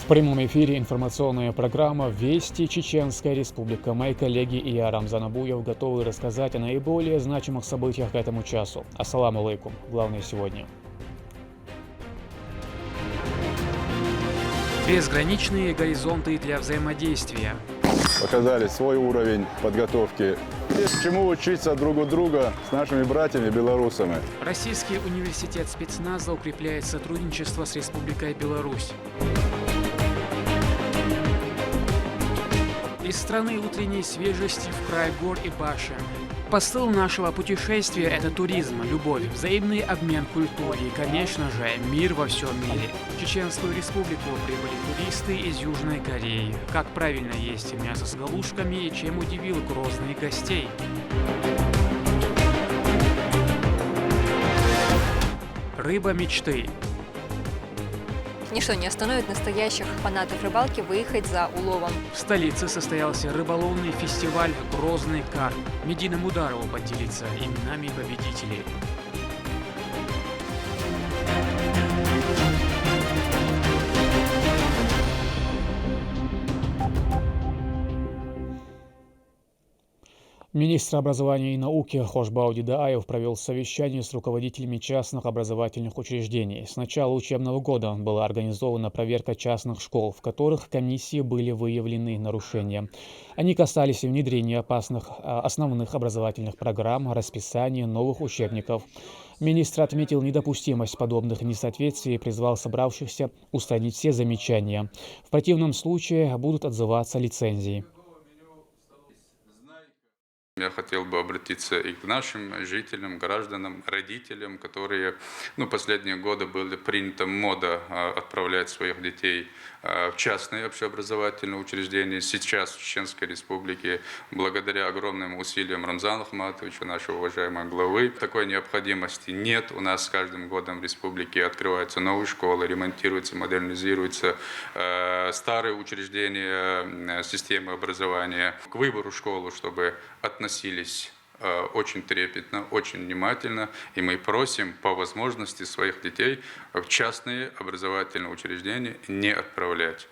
В прямом эфире информационная программа «Вести Чеченская Республика». Мои коллеги и я, Рамзан Абуев, готовы рассказать о наиболее значимых событиях к этому часу. Ассаламу алейкум. Главное сегодня. Безграничные горизонты для взаимодействия. Показали свой уровень подготовки. Есть чему учиться друг у друга с нашими братьями-белорусами. Российский университет спецназа укрепляет сотрудничество с Республикой Беларусь. Из страны утренней свежести в край гор и башен. Посыл нашего путешествия – это туризм, любовь, взаимный обмен культурой и, конечно же, мир во всем мире. В Чеченскую республику прибыли туристы из Южной Кореи. Как правильно есть мясо с галушками и чем удивил Грозный гостей. Рыба мечты. Ничто не остановит настоящих фанатов рыбалки выехать за уловом. В столице состоялся рыболовный фестиваль «Грозный карп». Медина Мударова поделится именами победителей. Министр образования и науки Хошбау Дидаев провел совещание с руководителями частных образовательных учреждений. С начала учебного года была организована проверка частных школ, в которых комиссии были выявлены нарушения. Они касались внедрения основных образовательных программ, расписания новых учебников. Министр отметил недопустимость подобных несоответствий и призвал собравшихся устранить все замечания. В противном случае будут отзываться лицензии. Я хотел бы обратиться и к нашим жителям, гражданам, родителям, которые последние годы были принята мода отправлять своих детей в частные общеобразовательные учреждения. Сейчас в Чеченской Республике, благодаря огромным усилиям Рамзана Ахматовича, нашего уважаемого главы, такой необходимости нет. У нас с каждым годом в республике открываются новые школы, ремонтируются, модернизируются старые учреждения системы образования. К выбору школы, чтобы относились очень трепетно, очень внимательно, и мы просим по возможности своих детей в частные образовательные учреждения не отправлять.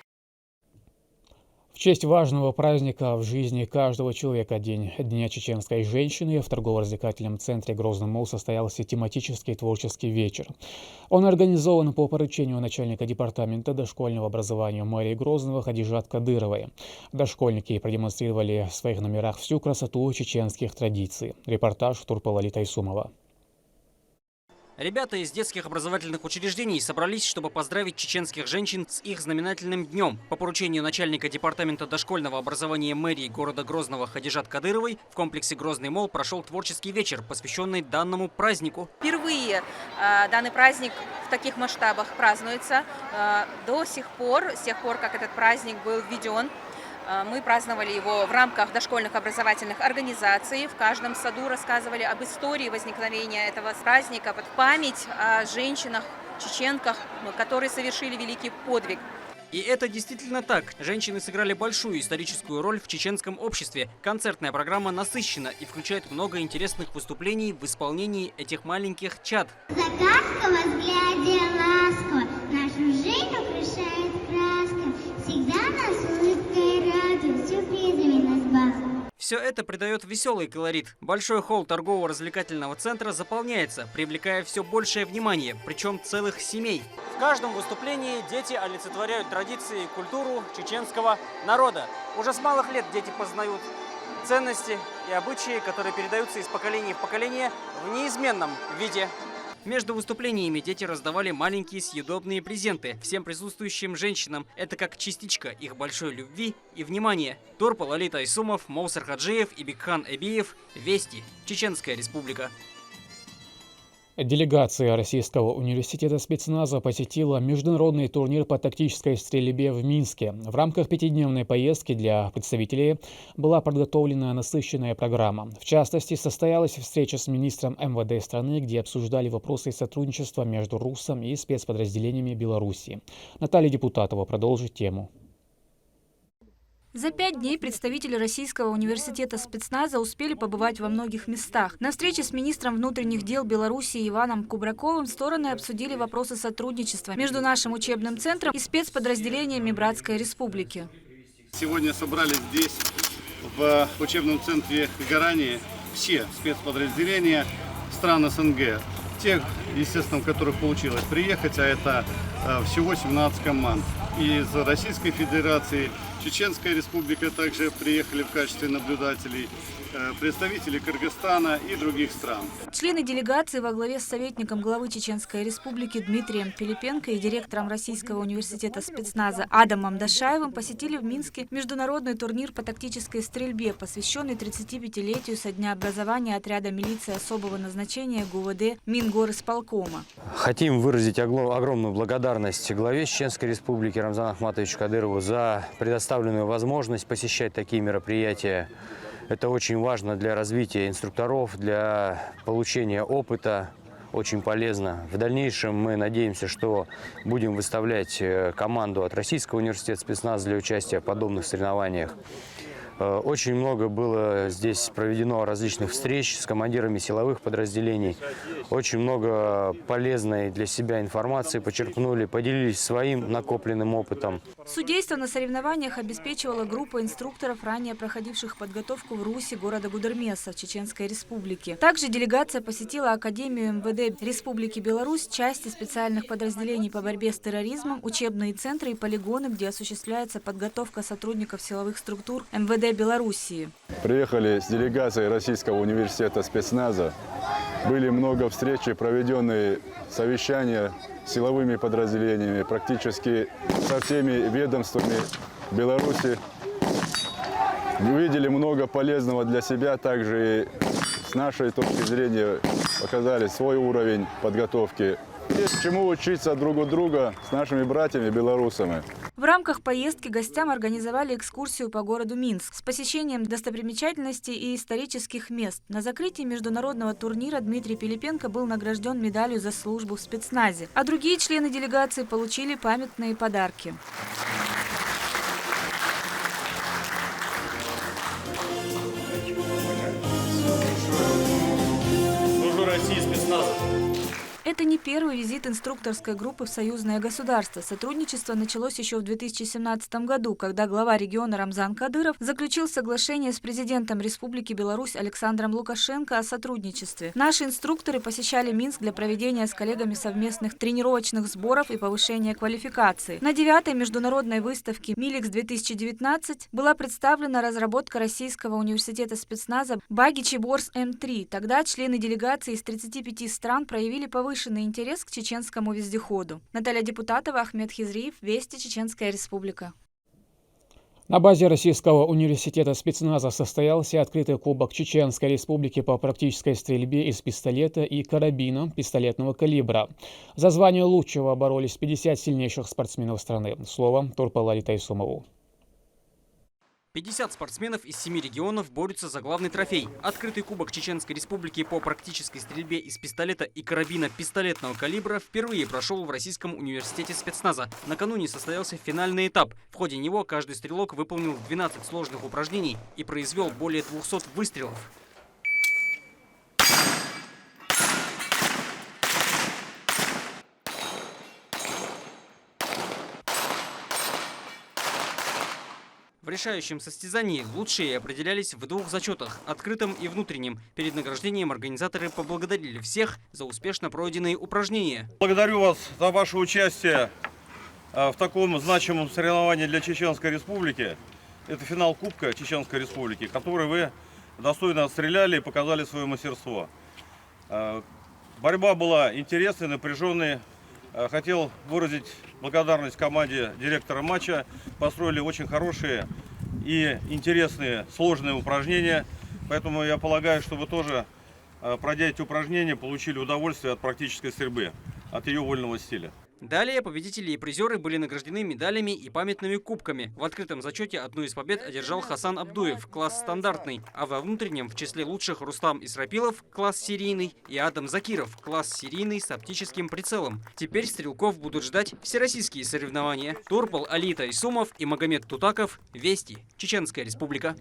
В честь важного праздника в жизни каждого человека, Дня чеченской женщины, в торгово-развлекательном центре Грозный Молл состоялся тематический творческий вечер. Он организован по поручению начальника департамента дошкольного образования мэрии Грозного Хадижат Кадыровой. Дошкольники продемонстрировали в своих номерах всю красоту чеченских традиций. Репортаж Турпалали Тайсумова. Ребята из детских образовательных учреждений собрались, чтобы поздравить чеченских женщин с их знаменательным днем. По поручению начальника департамента дошкольного образования мэрии города Грозного Хадижат Кадыровой в комплексе Грозный Молл прошел творческий вечер, посвященный данному празднику. Впервые данный праздник в таких масштабах празднуется. С тех пор, как этот праздник был введен, мы праздновали его в рамках дошкольных образовательных организаций. В каждом саду рассказывали об истории возникновения этого праздника, в память о женщинах, чеченках, которые совершили великий подвиг. И это действительно так. Женщины сыграли большую историческую роль в чеченском обществе. Концертная программа насыщена и включает много интересных выступлений в исполнении этих маленьких чад. Загадково, взгляде ласково, нашу жизнь украшает краска. Всегда нас улыбкой радует, сюрпризами нас балует. Все это придает веселый колорит. Большой холл торгово-развлекательного центра заполняется, привлекая все большее внимание, причем целых семей. В каждом выступлении дети олицетворяют традиции и культуру чеченского народа. Уже с малых лет дети познают ценности и обычаи, которые передаются из поколения в поколение в неизменном виде. Между выступлениями дети раздавали маленькие съедобные презенты всем присутствующим женщинам. Это как частичка их большой любви и внимания. Турпалали Тайсумов, Моусар Хаджиев и Бикхан Эбиев. Вести. Чеченская Республика. Делегация Российского университета спецназа посетила международный турнир по тактической стрельбе в Минске. В рамках пятидневной поездки для представителей была подготовлена насыщенная программа. В частности, состоялась встреча с министром МВД страны, где обсуждали вопросы сотрудничества между РУСом и спецподразделениями Беларуси. Наталья Депутатова продолжит тему. За 5 дней представители Российского университета спецназа успели побывать во многих местах. На встрече с министром внутренних дел Беларуси Иваном Кубраковым стороны обсудили вопросы сотрудничества между нашим учебным центром и спецподразделениями Братской Республики. Сегодня собрались здесь, в учебном центре Гарани, все спецподразделения стран СНГ. Тех, естественно, у которых получилось приехать, а это всего 17 команд. Из Российской Федерации, Чеченская Республика также приехали в качестве наблюдателей, представители Кыргызстана и других стран. Члены делегации во главе с советником главы Чеченской Республики Дмитрием Пилипенко и директором Российского университета спецназа Адамом Дашаевым посетили в Минске международный турнир по тактической стрельбе, посвященный 35-летию со дня образования отряда милиции особого назначения ГУВД Мингорисполкома. Хотим выразить огромную благодарность главе Чеченской Республики Рамзану Ахматовичу Кадырову за предоставленную возможность посещать такие мероприятия. Это очень важно для развития инструкторов, для получения опыта, очень полезно. В дальнейшем мы надеемся, что будем выставлять команду от Российского университета спецназа для участия в подобных соревнованиях. Очень много было здесь проведено различных встреч с командирами силовых подразделений. Очень много полезной для себя информации почерпнули, поделились своим накопленным опытом. Судейство на соревнованиях обеспечивала группа инструкторов, ранее проходивших подготовку в Руси города Гудермеса, Чеченской Республики. Также делегация посетила Академию МВД Республики Беларусь, части специальных подразделений по борьбе с терроризмом, учебные центры и полигоны, где осуществляется подготовка сотрудников силовых структур МВД Белоруссии. Приехали с делегацией Российского университета спецназа. Были много встреч и проведенные совещания с силовыми подразделениями, практически со всеми ведомствами Беларуси. Увидели много полезного для себя, также и с нашей точки зрения показали свой уровень подготовки. Есть чему учиться друг у друга с нашими братьями белорусами. В рамках поездки гостям организовали экскурсию по городу Минск с посещением достопримечательностей и исторических мест. На закрытии международного турнира Дмитрий Пилипенко был награжден медалью за службу в спецназе, а другие члены делегации получили памятные подарки. Служу России, спецназ. Это не первый визит инструкторской группы в союзное государство. Сотрудничество началось еще в 2017 году, когда глава региона Рамзан Кадыров заключил соглашение с президентом Республики Беларусь Александром Лукашенко о сотрудничестве. Наши инструкторы посещали Минск для проведения с коллегами совместных тренировочных сборов и повышения квалификации. На 9-й международной выставке «Миликс-2019» была представлена разработка Российского университета спецназа «Баги Чеборс М3». Тогда члены делегации из 35 стран проявили повышенный интерес к чеченскому вездеходу. Наталья Депутатова, Ахмед Хизриев, Вести, Чеченская Республика. На базе Российского университета спецназа состоялся открытый кубок Чеченской Республики по практической стрельбе из пистолета и карабина пистолетного калибра. За звание лучшего боролись 50 сильнейших спортсменов страны. Слово Турпалали Тайсумову. 50 спортсменов из 7 регионов борются за главный трофей. Открытый кубок Чеченской Республики по практической стрельбе из пистолета и карабина пистолетного калибра впервые прошел в Российском университете спецназа. Накануне состоялся финальный этап. В ходе него каждый стрелок выполнил 12 сложных упражнений и произвел более 200 выстрелов. В решающем состязании лучшие определялись в 2 зачетах – открытом и внутреннем. Перед награждением организаторы поблагодарили всех за успешно пройденные упражнения. Благодарю вас за ваше участие в таком значимом соревновании для Чеченской Республики. Это финал Кубка Чеченской Республики, который вы достойно отстреляли и показали свое мастерство. Борьба была интересной, напряженной. Хотел выразить благодарность команде директора матча. Построили очень хорошие и интересные, сложные упражнения. Поэтому я полагаю, что вы тоже, пройдя эти упражнения, получили удовольствие от практической стрельбы, от ее вольного стиля. Далее победители и призеры были награждены медалями и памятными кубками. В открытом зачете одну из побед одержал Хасан Абдуев, класс стандартный, а во внутреннем в числе лучших Рустам Исрапилов, класс серийный, и Адам Закиров, класс серийный с оптическим прицелом. Теперь стрелков будут ждать всероссийские соревнования. Турпал Алита Исумов и Магомед Тутаков. Вести. Чеченская Республика.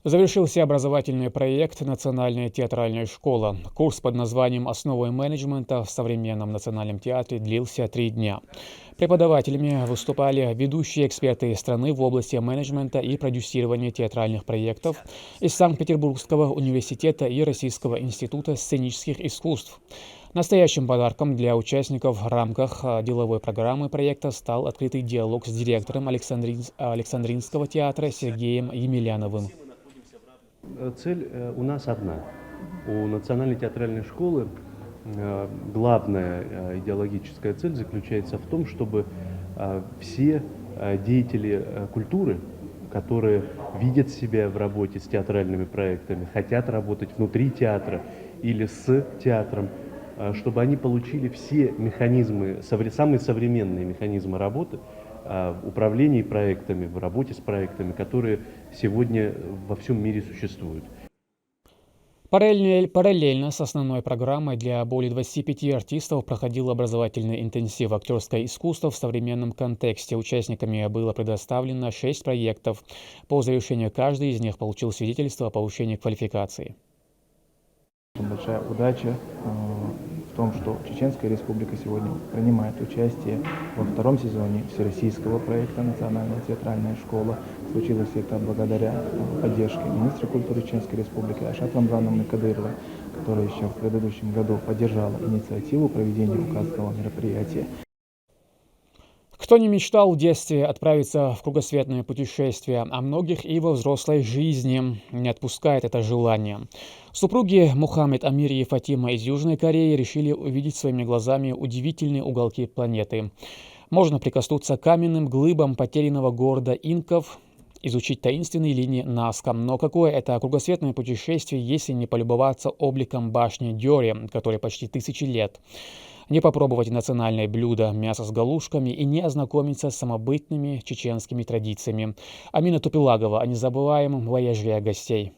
Завершился образовательный проект «Национальная театральная школа». Курс под названием «Основы менеджмента» в современном национальном театре длился 3 дня. Преподавателями выступали ведущие эксперты страны в области менеджмента и продюсирования театральных проектов из Санкт-Петербургского университета и Российского института сценических искусств. Настоящим подарком для участников в рамках деловой программы проекта стал открытый диалог с директором Александринского театра Сергеем Емельяновым. Цель у нас одна. У Национальной театральной школы главная идеологическая цель заключается в том, чтобы все деятели культуры, которые видят себя в работе с театральными проектами, хотят работать внутри театра или с театром, чтобы они получили все механизмы, самые современные механизмы работы, управлении проектами, в работе с проектами, которые сегодня во всем мире существуют. Параллельно с основной программой для более 25 артистов проходил образовательный интенсив «Актерское искусство в современном контексте». Участниками было предоставлено 6 проектов. По завершению каждый из них получил свидетельство о повышении квалификации. Большая удача в том, что Чеченская Республика сегодня принимает участие во 2-м сезоне всероссийского проекта «Национальная театральная школа». Случилось это благодаря поддержке министра культуры Чеченской Республики Айшат Рамзановны Кадыровой, которая еще в предыдущем году поддержала инициативу проведения указанного мероприятия. Кто не мечтал в детстве отправиться в кругосветное путешествие, а многих и во взрослой жизни не отпускает это желание. Супруги Мухаммед Амир и Фатима из Южной Кореи решили увидеть своими глазами удивительные уголки планеты. Можно прикоснуться к каменным глыбам потерянного города инков, изучить таинственные линии Наска. Но какое это кругосветное путешествие, если не полюбоваться обликом башни Дёри, которой почти 1000 лет? Не попробовать национальное блюдо мясо с галушками и не ознакомиться с самобытными чеченскими традициями. Амина Тупилагова о незабываемом вояже гостей.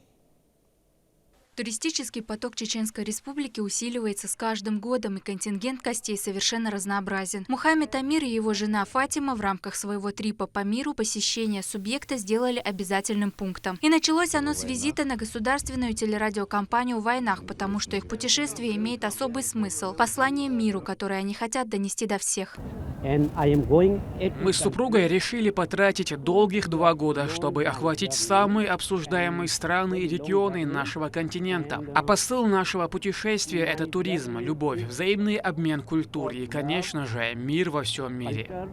Туристический поток Чеченской Республики усиливается с каждым годом, и контингент гостей совершенно разнообразен. Мухаммед Амир и его жена Фатима в рамках своего трипа по миру посещение субъекта сделали обязательным пунктом. И началось оно с визита на государственную телерадиокомпанию «Вайнах», потому что их путешествие имеет особый смысл – послание миру, которое они хотят донести до всех. Мы с супругой решили потратить долгих 2 года, чтобы охватить самые обсуждаемые страны и регионы нашего континента. А посыл нашего путешествия – это туризм, любовь, взаимный обмен культурой и, конечно же, мир во всем мире.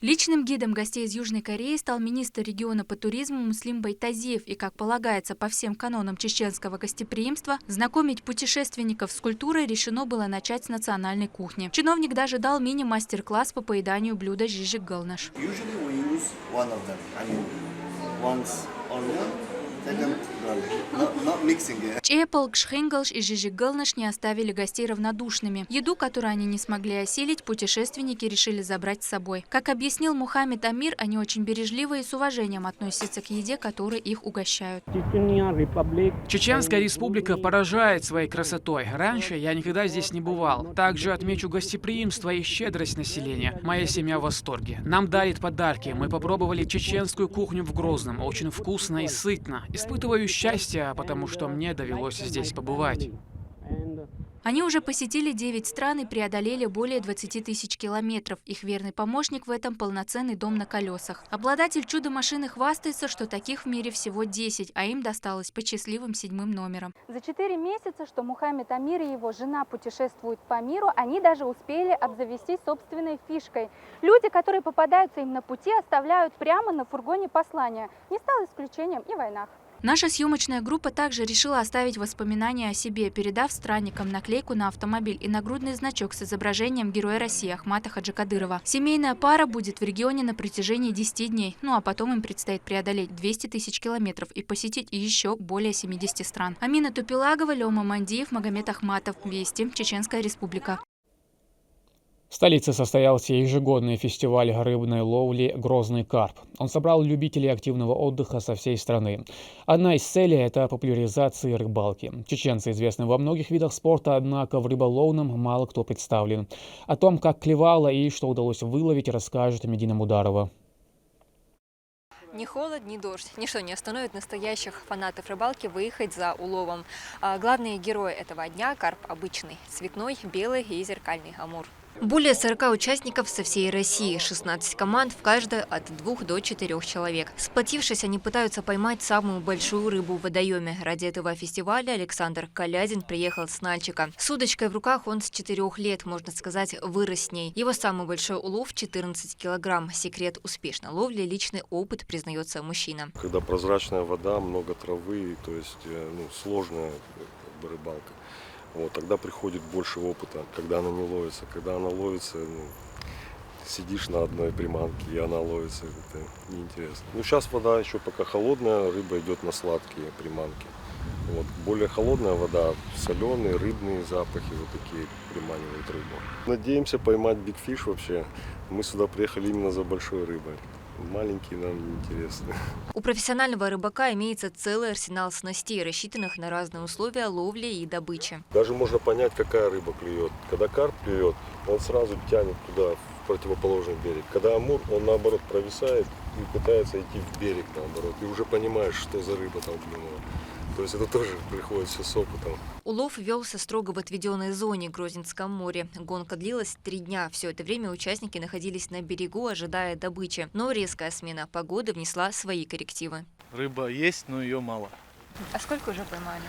Личным гидом гостей из Южной Кореи стал министр региона по туризму Муслим Байтазиев, и, как полагается по всем канонам чеченского гостеприимства, знакомить путешественников с культурой решено было начать с национальной кухни. Чиновник даже дал мини-мастер-класс по поеданию блюда жижик галнаш. Чепл, кшхингалш и жижик-галнаш не оставили гостей равнодушными. Еду, которую они не смогли осилить, путешественники решили забрать с собой. Как объяснил Мухаммед Амир, они очень бережливо и с уважением относятся к еде, которой их угощают. Чеченская Республика поражает своей красотой. Раньше я никогда здесь не бывал. Также отмечу гостеприимство и щедрость населения. Моя семья в восторге. Нам дарят подарки. Мы попробовали чеченскую кухню в Грозном. Очень вкусно и сытно. Испытываю счастье, потому что мне довелось здесь побывать. Они уже посетили 9 стран и преодолели более 20 тысяч километров. Их верный помощник в этом – полноценный дом на колесах. Обладатель чудо-машины хвастается, что таких в мире всего 10, а им досталось по счастливым 7-м номерам. За 4 месяца, что Мухаммед Амир и его жена путешествуют по миру, они даже успели обзавестись собственной фишкой. Люди, которые попадаются им на пути, оставляют прямо на фургоне послания. Не стал исключением и Вайнах. Наша съемочная группа также решила оставить воспоминания о себе, передав странникам наклейку на автомобиль и нагрудный значок с изображением Героя России Ахмата Хаджикадырова. Семейная пара будет в регионе на протяжении 10 дней, ну а потом им предстоит преодолеть 200 тысяч километров и посетить еще более 70 стран. Амина Тупилагова, Лёма Мандиев, Магомед Ахматов. Вести. Чеченская Республика. В столице состоялся ежегодный фестиваль рыбной ловли «Грозный карп». Он собрал любителей активного отдыха со всей страны. Одна из целей – это популяризация рыбалки. Чеченцы известны во многих видах спорта, однако в рыболовном мало кто представлен. О том, как клевало и что удалось выловить, расскажет Медина Мударова. Ни холод, ни дождь, ничто не остановит настоящих фанатов рыбалки выехать за уловом. Главные герои этого дня – карп обычный, цветной, белый и зеркальный амур. Более 40 участников со всей России, 16 команд, в каждой от 2 до 4 человек. Сплотившись, они пытаются поймать самую большую рыбу в водоеме. Ради этого фестиваля Александр Колядин приехал с Нальчика. С удочкой в руках он с 4 лет, можно сказать, вырос с ней. Его самый большой улов – 14 килограмм. Секрет успешной ловли – личный опыт, признается мужчина. Когда прозрачная вода, много травы, то есть сложная рыбалка. Вот, тогда приходит больше опыта, когда она не ловится. Когда она ловится, сидишь на одной приманке, и она ловится, это неинтересно. Сейчас вода еще пока холодная, рыба идет на сладкие приманки. Вот, более холодная вода, соленые, рыбные запахи, вот такие приманивают рыбу. Надеемся поймать бигфиш вообще. Мы сюда приехали именно за большой рыбой. Маленькие нам не интересны. У профессионального рыбака имеется целый арсенал снастей, рассчитанных на разные условия ловли и добычи. Даже можно понять, какая рыба клюет. Когда карп клюет, он сразу тянет туда, в противоположный берег. Когда амур, он наоборот провисает и пытается идти в берег наоборот. И уже понимаешь, что за рыба там клюнула. То есть это тоже приходит все с опытом. Улов велся строго в отведенной зоне Грозненском море. Гонка длилась 3 дня. Все это время участники находились на берегу, ожидая добычи. Но резкая смена погоды внесла свои коррективы. Рыба есть, но ее мало. А сколько уже поймали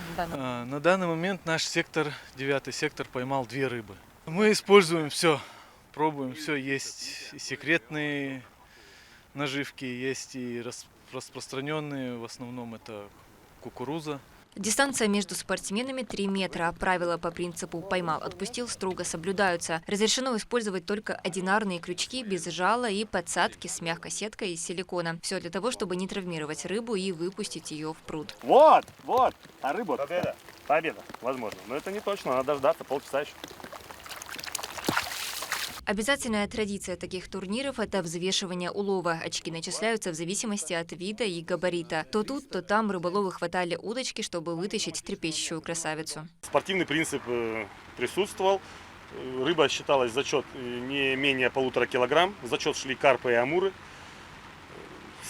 на данный момент наш сектор, 9-й сектор, поймал 2 рыбы. Мы используем все, пробуем все. Есть и секретные наживки, есть и распространенные, в основном это кукуруза. Дистанция между спортсменами 3 метра. Правила по принципу «поймал, отпустил» строго соблюдаются. Разрешено использовать только одинарные крючки без жала и подсадки с мягкой сеткой из силикона. Все для того, чтобы не травмировать рыбу и выпустить ее в пруд. Вот, а рыба... Победа, возможно. Но это не точно, надо дождаться полчаса еще. Обязательная традиция таких турниров – это взвешивание улова. Очки начисляются в зависимости от вида и габарита. То тут, то там рыболовы хватали удочки, чтобы вытащить трепещущую красавицу. Спортивный принцип присутствовал. Рыба считалась зачет не менее 1,5 килограмм. В зачет шли карпы и амуры.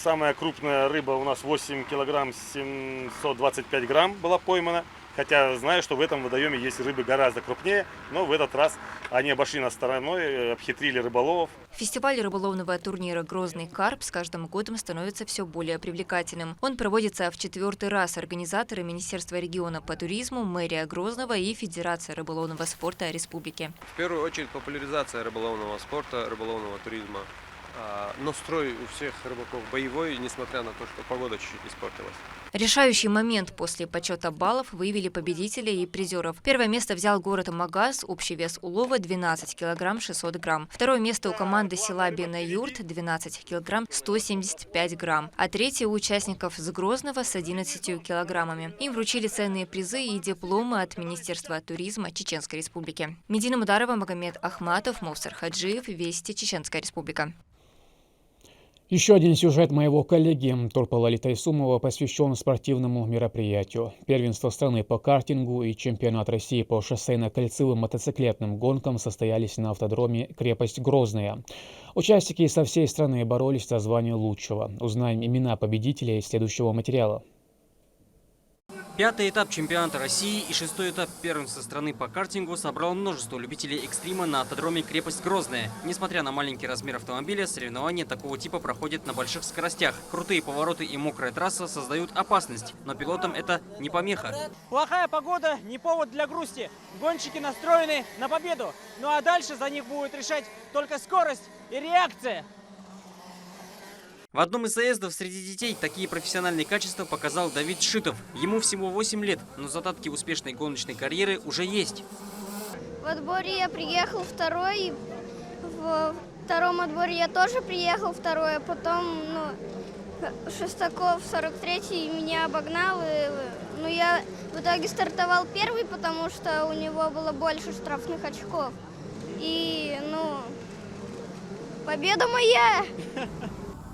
Самая крупная рыба у нас 8 килограмм 725 грамм была поймана. Хотя знаю, что в этом водоеме есть рыбы гораздо крупнее, но в этот раз они обошли нас стороной, обхитрили рыболовов. Фестиваль рыболовного турнира «Грозный карп» с каждым годом становится все более привлекательным. Он проводится в 4-й раз. Организаторы Министерства региона по туризму, мэрия Грозного и Федерация рыболовного спорта республики. В первую очередь популяризация рыболовного спорта, рыболовного туризма. Но строй у всех рыбаков боевой, несмотря на то, что погода чуть-чуть испортилась. Решающий момент после подсчета баллов выявили победителей и призеров. Первое место взял город Магаз, общий вес улова 12 килограмм 600 грамм. Второе место у команды села Бена-Юрт 12 килограмм 175 грамм. А третье у участников с Грозного с 11 килограммами. Им вручили ценные призы и дипломы от Министерства туризма Чеченской Республики. Медина Мударова, Магомед Ахматов, Мовсар Хаджиев, Вести, Чеченская Республика. Еще один сюжет моего коллеги Турпала Тайсумова посвящен спортивному мероприятию. Первенство страны по картингу и чемпионат России по шоссейно-кольцевым мотоциклетным гонкам состоялись на автодроме «Крепость Грозная». Участники со всей страны боролись за звание лучшего. Узнаем имена победителей из следующего материала. 5-й этап чемпионата России и 6-й этап первенства страны по картингу собрал множество любителей экстрима на автодроме «Крепость Грозная». Несмотря на маленький размер автомобиля, соревнования такого типа проходят на больших скоростях. Крутые повороты и мокрая трасса создают опасность, но пилотам это не помеха. Плохая погода не повод для грусти. Гонщики настроены на победу. Ну а дальше за них будет решать только скорость и реакция. В одном из заездов среди детей такие профессиональные качества показал Давид Шитов. Ему всего 8 лет, но задатки успешной гоночной карьеры уже есть. В отборе я приехал второй, в втором отборе я тоже приехал второй, а потом Шестаков 43-й меня обогнал. Я в итоге стартовал первый, потому что у него было больше штрафных очков. И Победа моя!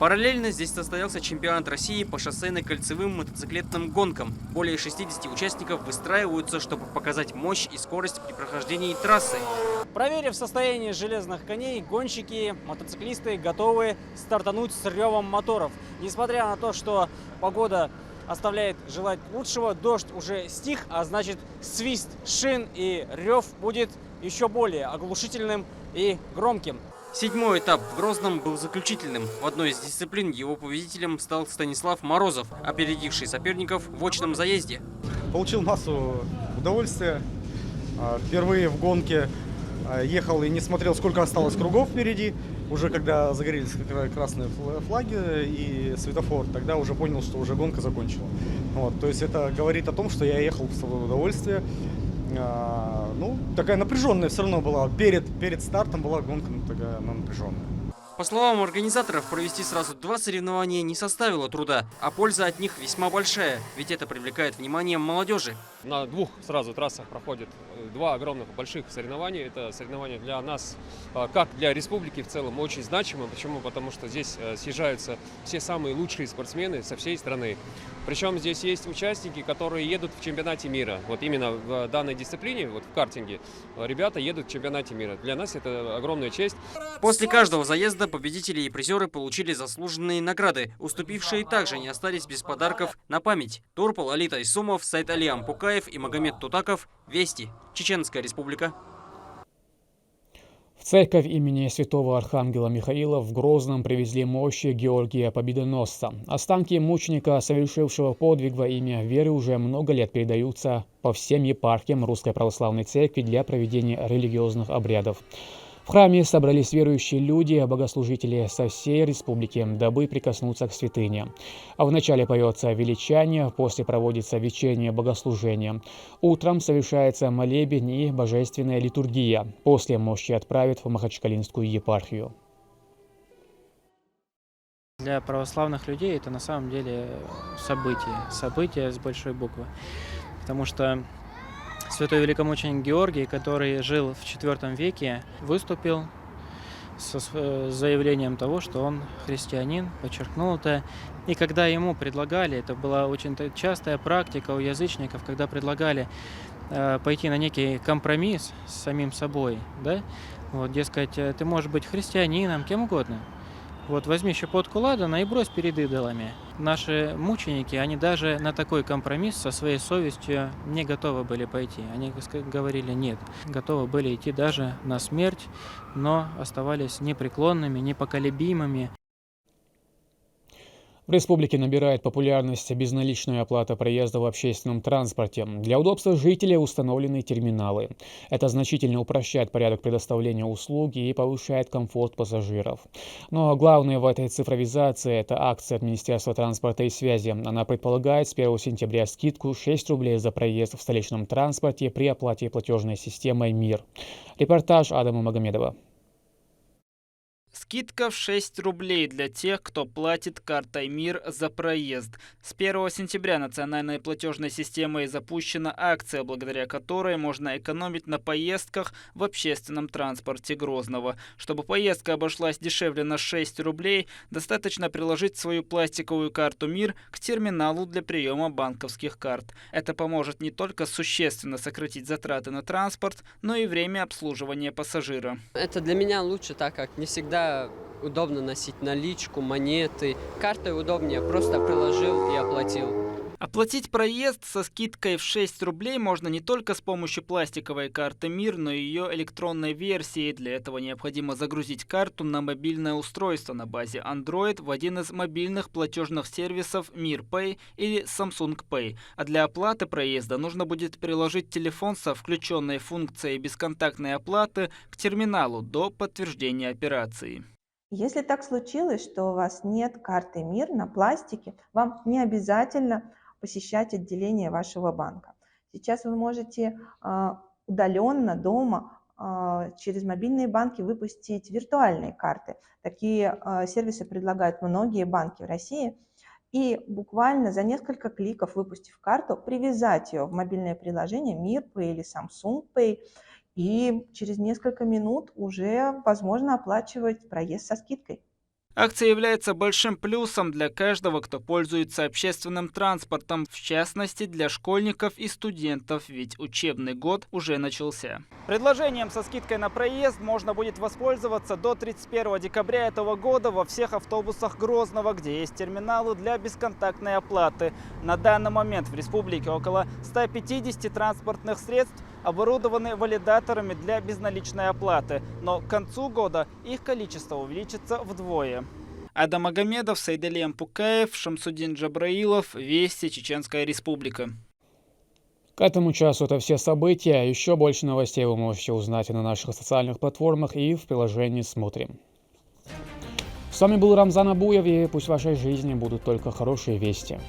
Параллельно здесь состоялся чемпионат России по шоссейно-кольцевым мотоциклетным гонкам. Более 60 участников выстраиваются, чтобы показать мощь и скорость при прохождении трассы. Проверив состояние железных коней, гонщики, мотоциклисты готовы стартануть с ревом моторов. Несмотря на то, что погода оставляет желать лучшего, дождь уже стих, а значит свист шин и рев будет еще более оглушительным и громким. Седьмой этап в Грозном был заключительным. В одной из дисциплин его победителем стал Станислав Морозов, опередивший соперников в очном заезде. Получил массу удовольствия. Впервые в гонке ехал и не смотрел, сколько осталось кругов впереди. Уже когда загорелись красные флаги и светофор, тогда уже понял, что уже гонка закончена. Вот, то есть это говорит о том, что я ехал в свое удовольствие. Ну, такая напряженная все равно была. Перед стартом была гонка такая напряженная. По словам организаторов, провести сразу два соревнования не составило труда, а польза от них весьма большая, ведь это привлекает внимание молодежи. На двух сразу трассах проходит два огромных больших соревнования. Это соревнования для нас, как для республики в целом, очень значимы. Почему? Потому что здесь съезжаются все самые лучшие спортсмены со всей страны. Причем здесь есть участники, которые едут в чемпионате мира. Вот именно в данной дисциплине, вот в картинге, ребята едут в чемпионате мира. Для нас это огромная честь. После каждого заезда победители и призеры получили заслуженные награды. Уступившие также не остались без подарков на память. Турпал, Алита Исумов, Сайт Алиам Пукаев и Магомед Тутаков. Вести. Чеченская Республика. В церковь имени святого архангела Михаила в Грозном привезли мощи Георгия Победоносца. Останки мученика, совершившего подвиг во имя веры, уже много лет передаются по всем епархиям Русской Православной Церкви для проведения религиозных обрядов. В храме собрались верующие люди, богослужители со всей республики, дабы прикоснуться к святыне. А вначале поется величание, после проводится вечернее богослужение. Утром совершается молебен и божественная литургия. После мощи отправят в Махачкалинскую епархию. Для православных людей это на самом деле событие с большой буквы. Потому что святой великомученик Георгий, который жил в IV веке, выступил с заявлением того, что он христианин, подчеркнул это. И когда ему предлагали, это была очень частая практика у язычников, когда предлагали пойти на некий компромисс с самим собой, да? Вот, дескать, ты можешь быть христианином, кем угодно. Вот возьми щепотку ладана и брось перед идолами. Наши мученики, они даже на такой компромисс со своей совестью не готовы были пойти. Они говорили нет, готовы были идти даже на смерть, но оставались непреклонными, непоколебимыми. В республике набирает популярность безналичная оплата проезда в общественном транспорте. Для удобства жителей установлены терминалы. Это значительно упрощает порядок предоставления услуги и повышает комфорт пассажиров. Но главное в этой цифровизации – это акция от Министерства транспорта и связи. Она предполагает с 1 сентября скидку 6 рублей за проезд в столичном транспорте при оплате платежной системой МИР. Репортаж Адама Магомедова. Скидка в 6 рублей для тех, кто платит картой МИР за проезд. С 1 сентября национальной платежной системой запущена акция, благодаря которой можно экономить на поездках в общественном транспорте Грозного. Чтобы поездка обошлась дешевле на 6 рублей, достаточно приложить свою пластиковую карту МИР к терминалу для приема банковских карт. Это поможет не только существенно сократить затраты на транспорт, но и время обслуживания пассажира. Это для меня лучше, так как не всегда удобно носить наличку, монеты. Картой удобнее, просто приложил и оплатил. Оплатить проезд со скидкой в 6 рублей можно не только с помощью пластиковой карты МИР, но и ее электронной версии. Для этого необходимо загрузить карту на мобильное устройство на базе Android в один из мобильных платежных сервисов MirPay или Samsung Pay. А для оплаты проезда нужно будет приложить телефон со включенной функцией бесконтактной оплаты к терминалу до подтверждения операции. Если так случилось, что у вас нет карты МИР на пластике, вам не обязательно посещать отделение вашего банка. Сейчас вы можете удаленно дома через мобильные банки выпустить виртуальные карты. Такие сервисы предлагают многие банки в России. И буквально за несколько кликов, выпустив карту, привязать ее в мобильное приложение MirPay или Samsung Pay и через несколько минут уже возможно оплачивать проезд со скидкой. Акция является большим плюсом для каждого, кто пользуется общественным транспортом, в частности для школьников и студентов, ведь учебный год уже начался. Предложением со скидкой на проезд можно будет воспользоваться до 31 декабря этого года во всех автобусах Грозного, где есть терминалы для бесконтактной оплаты. На данный момент в республике около 150 транспортных средств оборудованы валидаторами для безналичной оплаты, но к концу года их количество увеличится вдвое. Адам Магомедов, Сайдалием Пукаев, Шамсудин Джабраилов, Вести, Чеченская Республика. К этому часу это все события. Еще больше новостей вы можете узнать на наших социальных платформах и в приложении «Смотрим». С вами был Рамзан Абуев, и пусть в вашей жизни будут только хорошие вести.